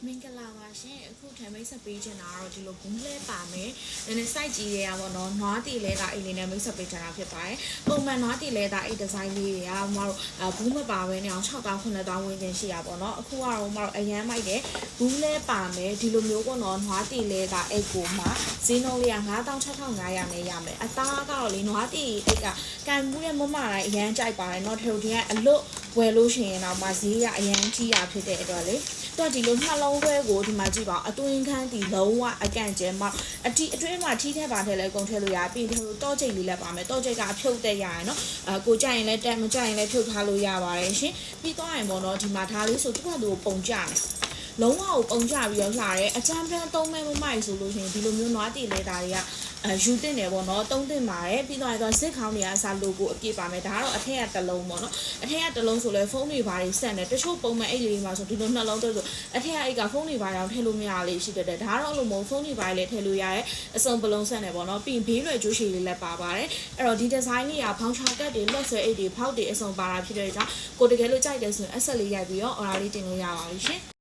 မင်္ဂလာပါရှင်အခုထမိတ်ဆက်ပေးချင်တာကတော့ဒီလိုဘူးလဲပါမယ်နည်းနည်း site ကြီးတွေကပေါ့နော်နွားတီလဲတာအိမ်လေးနဲ့မိတ်ဆက်ပေးချင်တာဖြစ်ပါတယ်ပုံမှန်နွားတီလဲတာအိမ်ဒီဇိုင်းလေးတွေကမတို့ဘူးမပါဘဲနဲ့အောင်6တောင်း9တောင်းဝင်တင်ရှိရပါတော့အခုကတော့မတို့အရန်မိုက်တယ်ဘူးလဲပါမယ်ဒီလိုမျိုးပေါ့နော်နွားတီလဲတာအိတ်ကိုမှဈေးနှုန်းလေးက96,500နဲ့ရမယ်အသားကတော့လေနွားတီအိတ်ကကန်မှုရဲ့မမတိုင်းအရန်ကြိုက်ပါတယ်နော်ထိုတင်ကအလွတ်ဝယ်လို့ရှိရင်တော့မှဈေးကအရန်ကြီးရဖြစ်တဲ့အတွက်လေတော့ဒီလိုနှလုံးခွဲကိုဒီမှာကြည့်ပါအတွင်းခန်းဒီလုံးဝအကန့်ကျဲမှာအတွင်းမှာထီးထက်ပါထက်လဲကုန်ထည့်လို့ရပြီးဒီလိုတော့ကျိတ်လေးလည်းပါမယ်တော့ကျိတ်ကအဖြုတ်တဲ့ရရနော်ကိုကြိုက်ရင်လည်းတက်မကြိုက်ရင်လည်းဖြုတ်ထားလို့ရပါတယ်ရှင်ပြီးသွားရင်ပေါ့နော်ဒီမှာထားလေးဆိုသူ့ဘာလို့ပုံကြမယ်လုံးဝကိုပုံကြပြီးတော့လှရဲအချမ်းပန်းသုံးမဲမမိုက်ဆိုလို့ရှိရင်ဒီလိုမျိုးနွားတီလဲတာတွေကယူတင်တယ်ပေါ့နော်သုံးတင်ပါတယ်ပြီးတော့တော့စစ်ခေါင်းတွေကအစား logo အပြည့်ပါမယ်ဒါကတော့အထက်ကတစ်လုံးပေါ့နော်အထက်ကတစ်လုံးဆိုလဲဖုန်းတွေဘာတွေဆက်နေတချို့ပုံမှန်အိတ်လေးမှာဆိုဒီလိုနှလုံးတွဲဆိုအထက်ကအိတ်ကဖုန်းတွေဘာတောင်ထည့်လို့မရလေးရှိတဲ့ဒါကတော့အဲ့လိုမဟုတ်ဖုန်းတွေဘာတွေလည်းထည့်လို့ရတယ်အစုံပလုံးဆက်နေပေါ့နော်ပြီးဘေးရွယ်ကျိုးရှည်လေးလည်းပါပါတယ်အဲ့တော့ဒီဒီဇိုင်းလေးကဘောင်းချာကတ်တွေလက်ဆွဲအိတ်တွေဖောက်တွေအစုံပါတာဖြစ်တဲ့ကြောင့်ကိုတကယ်လို့ကြိုက်တယ်ဆိုရင်အဆက်လေးရိုက်ပြီးတော့ order လေးတင်လို့ရပါပြီရှင်